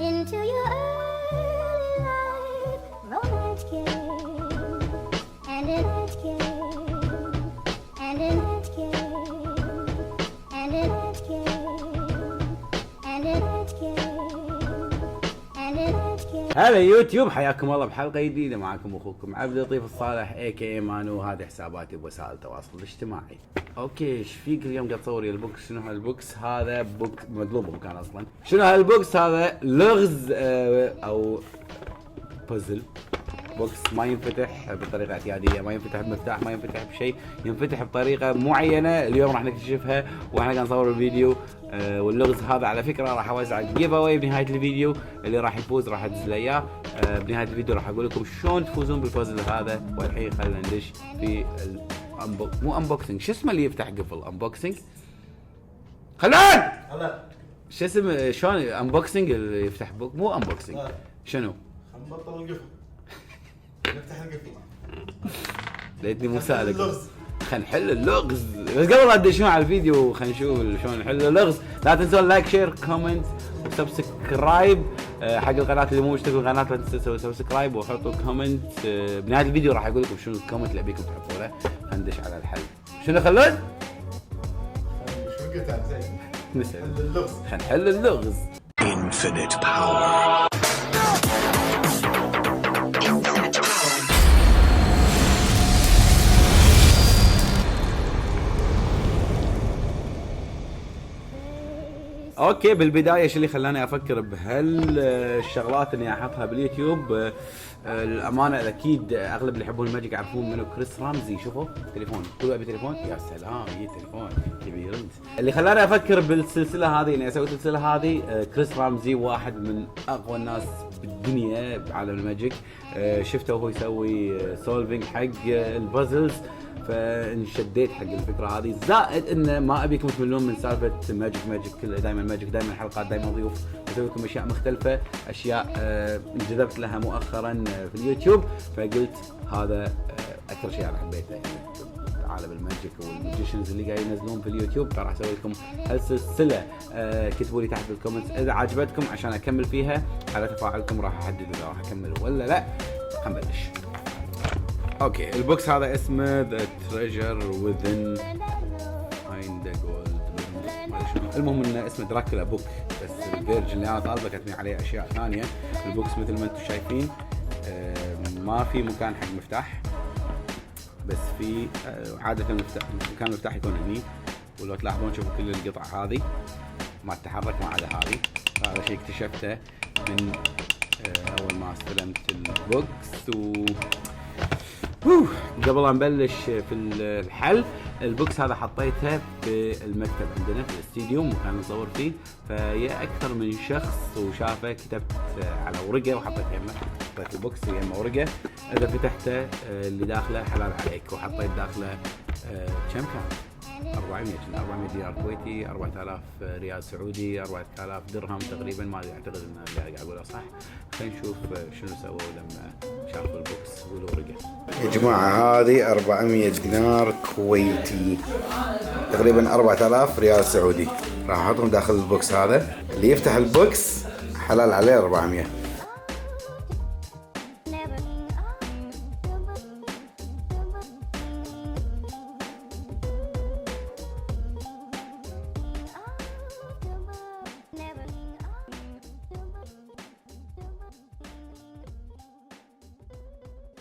into your early life, romance came, and it came, and it came, and it came, and it came, and it came. هلا يوتيوب، حياكم الله بحلقه جديده. معكم اخوكم عبد اللطيف الصالح AKA مانو. هذه حساباتي بوسائل التواصل الاجتماعي. اوكي، ايش فيك اليوم قاعد تصور لي البوكس؟ شنو هالبوكس هذا؟ بوكس مقلوب بمكان اصلا. شنو هالبوكس هذا؟ لغز او بازل. بوكس ما ينفتح بطريقه اعتياديه، ما ينفتح بمفتاح، ما ينفتح بشيء، ينفتح بطريقه معينه. اليوم راح نكتشفها واحنا قاعد نصور الفيديو. واللغز هذا على فكره راح اوزع جيف اواي بنهايه الفيديو. اللي راح يفوز راح ادز له اياه. بنهايه الفيديو راح اقول لكم شلون تفوزون بالبازل هذا. والحين خلينا ندش في مو انبوكسنج، شو اسمه اللي يفتح قفل؟ انبوكسنج خلود. هلا شو اسمه؟ شلون انبوكسنج اللي يفتح بوك؟ مو انبوكسنج. شنو؟ نبطل القفل، نفتح القفل. ليتني مو سالك. خلينا نحل اللغز، بس قبل لا تدشون على الفيديو خلينا نشوف شلون نحل اللغز. لا تنسون لايك شير كومنت وسبسكرايب حق القناه. اللي مو مشترك بالقناه لا تنسوا تسووا سبسكرايب وحطوا كومنت. بنهايه الفيديو راح اقول لكم شنو الكومنت اللي ابيكم تحطوا له. خلينا ندش على الحل. شنو خلود؟ شو قلت زين؟ نسال اللغز. خلينا نحل اللغز. Infinite power. اوكي، بالبدايه ايش اللي خلاني افكر بهالشغلات اني احطها باليوتيوب؟ الامانه اكيد اغلب اللي يحبون الماجيك يعرفون منو كريس رامزي. شوفوا تليفون، قولوا ابي تليفون. يا سلام، هي تليفون كبير. انت اللي خلاني افكر بالسلسله هذه اني اسوي السلسله هذه. كريس رامزي واحد من اقوى الناس بالدنيا بعالم الماجيك. شفته وهو يسوي سولفينج حق البازلز، فانشديت حق الفكره هذه. زائد انه ما ابيكم تملون من سالفه ماجيك دائما ماجيك، دائما حلقات، دائما ضيوف، اسوي لكم اشياء مختلفه، اشياء انجذبت لها مؤخرا في اليوتيوب. فقلت هذا اكثر شيء انا حبيته يعني عالم الماجيك والماجيشنز اللي قاعد ينزلون في اليوتيوب. فراح اسوي لكم هالسلسله. كتبوا لي تحت بالكومنتس اذا عجبتكم عشان اكمل فيها. على تفاعلكم راح احدد اذا راح اكمل ولا لا. خلينا نبلش. اوكي، البوكس هذا اسمه The Treasure Within Behind the Gold. المهم انه اسمه دراكولا بوك، بس الفيرجن اللي انا طالبه كاتبين عليه اشياء ثانيه. البوكس مثل ما انتم شايفين ما في مكان حق مفتاح، بس في عاده مكان المفتاح يكون هني. ولو تلاحظون شوفوا كل القطع هذه ما تتحرك ما عدا هذه. هذا شيء اكتشفته من اول ما استلمت البوكس. قبل لا نبلش في الحل، البوكس هذا حطيته في المكتب عندنا في الاستديو مكان نصور فيه. فيا اكثر من شخص وشافه، كتبت على ورقه وحطيت يمه. حطيت البوكس يمه ورقه، اذا فتحته اللي داخله حلال عليك. وحطيت داخله كم كان؟ 400 دينار كويتي، 4000 ريال سعودي، 4000 درهم تقريبا. ما اعتقد ان اللي قاعد اقوله صح. خلينا نشوف شنو سووا لما شافوا البوكس والورقه. يا جماعة هذه 400 دينار كويتي، تقريبا 4000 ريال سعودي. راح احطهم داخل البوكس هذا. اللي يفتح البوكس حلال عليه 400.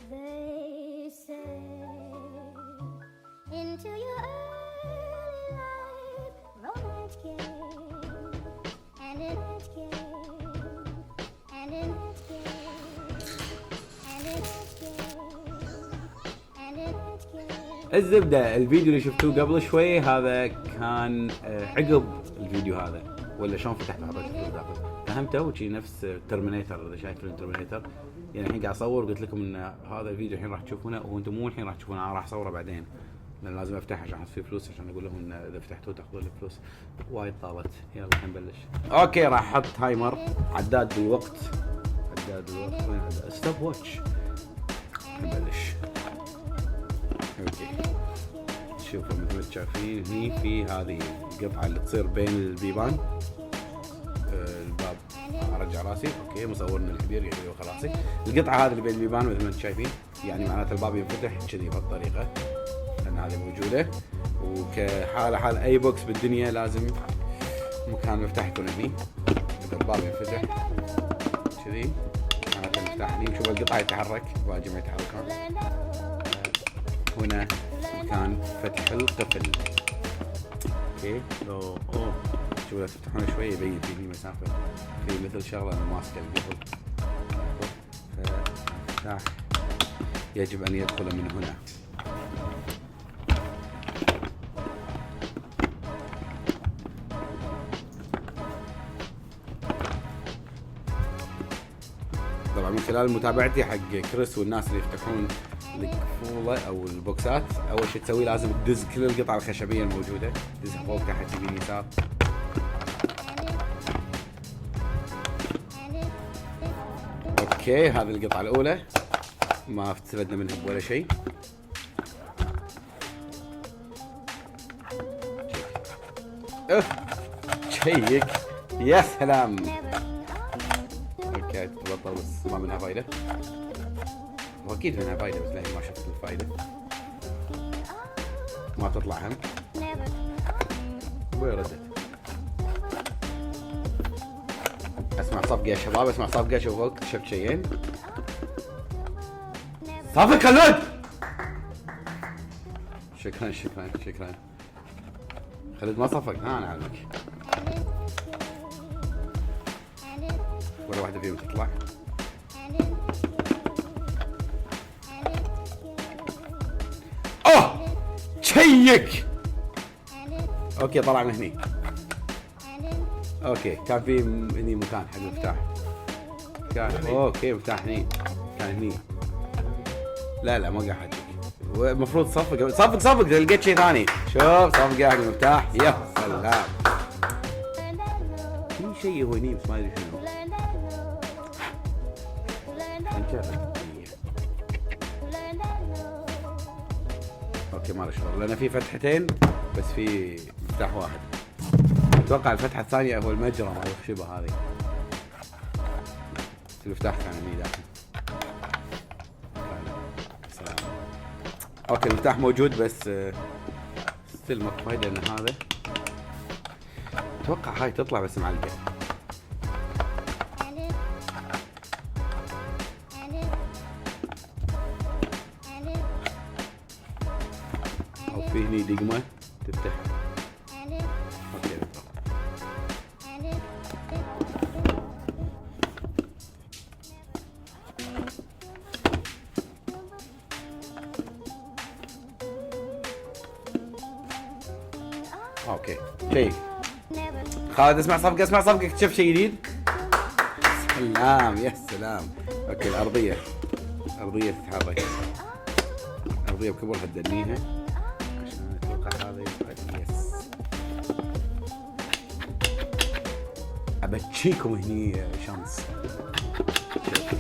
They say into your early life, romance came, and it came, and it came, and it came, and it came. الزبده، الفيديو اللي شفتوه قبل شوي هذا كان عقب الفيديو هذا. ولا شلون فتحت حطيت الفلوس داخل؟ فهمتوا؟ شي نفس ترمينيتر. اذا شايف فيلم ترمينيتر يعني. الحين قاعد اصور قلت لكم ان هذا الفيديو الحين راح تشوفونه، وانتم مو الحين راح تشوفونه، انا راح اصوره بعدين لان لازم افتح عشان احط فيه فلوس، عشان اقول لهم ان اذا فتحتوه تاخذون لي فلوس. وايد طالت. يلا خلينا نبلش. اوكي، راح احط تايمر، عداد بالوقت. وين عداد؟ ستوب واتش. نبلش. اوكي، شوفوا مثل ما شايفين هني في هذه القطعه اللي تصير بين البيبان. الباب ارجع راسي. اوكي مصورنا الكبير قاعد يقول خلاصي. القطعه هذه اللي بين البيبان مثل ما انتم شايفين، يعني معناته الباب ينفتح كذي بهالطريقه، لان هذه موجوده. وكحاله حال اي بوكس بالدنيا لازم مكان المفتاح يكون هني، اذا الباب ينفتح كذي معناته المفتاح هني. شوف القطعه يتحرك، واجي ما يتحركون. هنا مكان فتح القفل. اوكي اوه شوف لو تفتحونه شوي يبين فيه مسافه، في مثل شغله انا ماسكه القفل، فالمفتاح يجب ان يدخل من هنا. طبعا من خلال متابعتي حق كريس والناس اللي يفتحون القفوله او البوكسات، اول شيء تسويه لازم تدز كل القطع الخشبيه الموجوده، تدزها فوق تحت يمين يسار. اوكي هذه القطعه الاولى ما استفدنا منها ولا شيء. شيك يا سلام. اوكي تبطل بس ما منها فايده، واكيد منها فايده بس لاني ما شفت الفايده. ما تطلع هم وين ردت. اسمع صفقه يا شباب، اسمع صفقه. شوف فوق شفت شيئين. صفق خلود. شكرا شكرا شكرا. خلود ما صفق. انا اعلمك. ولا واحده فيهم تطلع. اوه شيك. اوكي طلع من هني. اوكي كان في هني مكان حق المفتاح. كان اوكي مفتاح هني، كان هني. لا ما قاعد احكي. المفروض صفق صفق صفق. لقيت شيء ثاني. شوف صفقه حق المفتاح. يا سلام. في شيء هو هني بس ما ادري شنو. اوكي ما له شغل لان في فتحتين بس في مفتاح واحد. اتوقع الفتحه الثانيه هو المجرى مال الخشبه هذه. المفتاح كان هني داخل. سلام. اوكي المفتاح موجود بس ستيل ماكو فايده لان هذا اتوقع هاي تطلع بس معلقه. او في هني دقمه تفتح. اوكي اوكي شيء. خالد اسمع صفقه اسمع صفقه. اكتشف شيء جديد. سلام يا سلام. اوكي الارضيه تتحرك. الارضيه بكبرها تدنيها عشان اتوقع هذا يفعل. يس ابتشيكم هني شمس. اوكي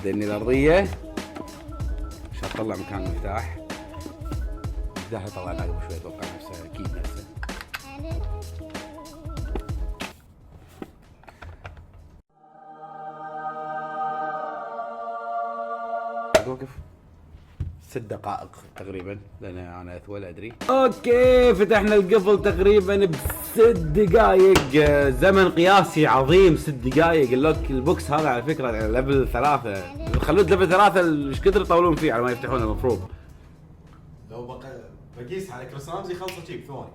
دني الارضيه عشان اطلع مكان المفتاح. المفتاح يطلع قبل شوي اتوقع نفسه اكيد نفسه. وقف 6 دقائق تقريبا لان انا اثول ادري. اوكي فتحنا القفل تقريبا ب6 دقائق. زمن قياسي عظيم 6 دقائق. اللوك البوكس هذا على فكره ليفل 3. خلود ليفل 3 ايش كثر يطولون فيه على ما يفتحونه المفروض. لو بقيس على كريس رامزي خلصه شي بثواني.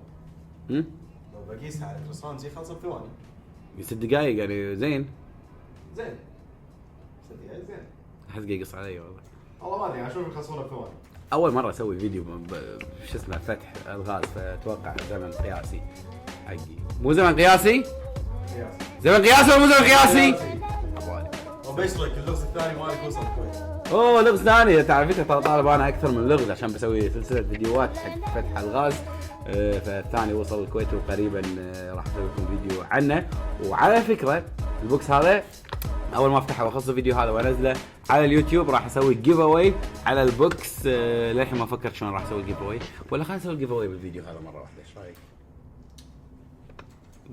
لو بقيسها على كريس رامزي خلصه بثواني. 6 دقائق يعني زين. 6 دقائق زين. احس قاعد يقص علي والله. والله ما ادري اشوف يخلصونه بثواني. اول مره اسوي فيديو شو اسمه فتح الغاز فاتوقع زمن قياسي حقي. مو زمن قياسي؟ زمن قياسي ولا مو زمن قياسي؟ وبيشرك اللغز الثاني مالك وصل الكويت. اوه لغز ثاني. تعرف ترى طالب انا اكثر من لغز عشان بسوي سلسله فيديوهات حق فتح الغاز. فالثاني وصل الكويت وقريبا راح اسوي لكم فيديو عنه. وعلى فكره البوكس هذا اول ما افتحه واخلص الفيديو هذا وانزله على اليوتيوب راح اسوي جيف اواي على البوكس. للحين ما فكرت شلون راح اسوي جيف اواي، ولا خلينا نسوي جيف اواي بالفيديو هذا مره واحده. ايش رايك؟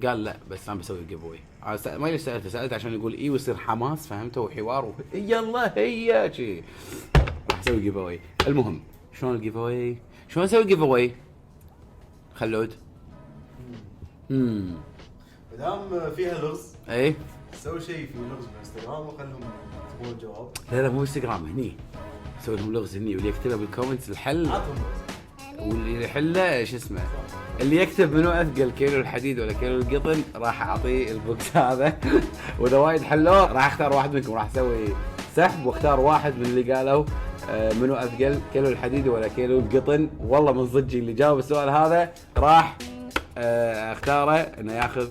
قال لا بس انا بسوي جيف اواي. ما ليش سالته عشان يقول اي ويصير حماس فهمته وحوار يلا هي شي راح اسوي جيف اواي. المهم شلون الجيف اواي؟ شلون اسوي جيف اواي؟ خلود مدام فيها لغز اي سوي شيء في لغز بالانستغرام وخلهم يكتبون الجواب. لا مو انستغرام هني سوي لهم لغز هني واللي يكتبها بالكومنتس الحل عطهم لغز. واللي يحله شو اسمه اللي يكتب منو اثقل كيلو الحديد ولا كيلو القطن راح اعطيه البوكس هذا. واذا وايد حلوه راح اختار واحد منكم راح اسوي سحب واختار واحد من اللي قالوا منو اثقل كيلو الحديد ولا كيلو القطن. والله من صدقي اللي جاوب السؤال هذا راح اختاره انه ياخذ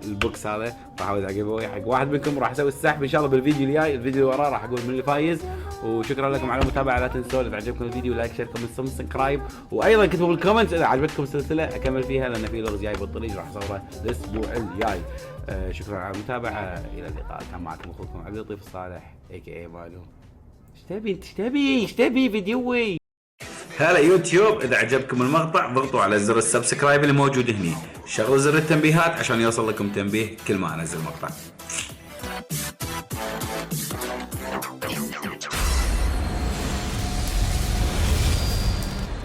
البوكس هذا. راح اعود على جيف اواي حق واحد منكم راح اسوي السحب ان شاء الله بالفيديو الجاي. الفيديو اللي وراه راح اقول من اللي فايز. وشكرا لكم على المتابعه. لا تنسوا اذا عجبكم الفيديو لايك شير كومنت سبسكرايب. وايضا اكتبوا بالكومنت اذا عجبتكم السلسله اكمل فيها لان في لغز جاي بالطريق راح اصوره الاسبوع الجاي. شكرا على المتابعه. الى اللقاء. كان معكم اخوكم عبد اللطيف الصالح اي مالو. ايش تبي فيديوي؟ هلا يوتيوب، اذا عجبكم المقطع ضغطوا على زر السبسكرايب اللي موجود هني. شغلوا زر التنبيهات عشان يوصل لكم تنبيه كل ما انزل مقطع.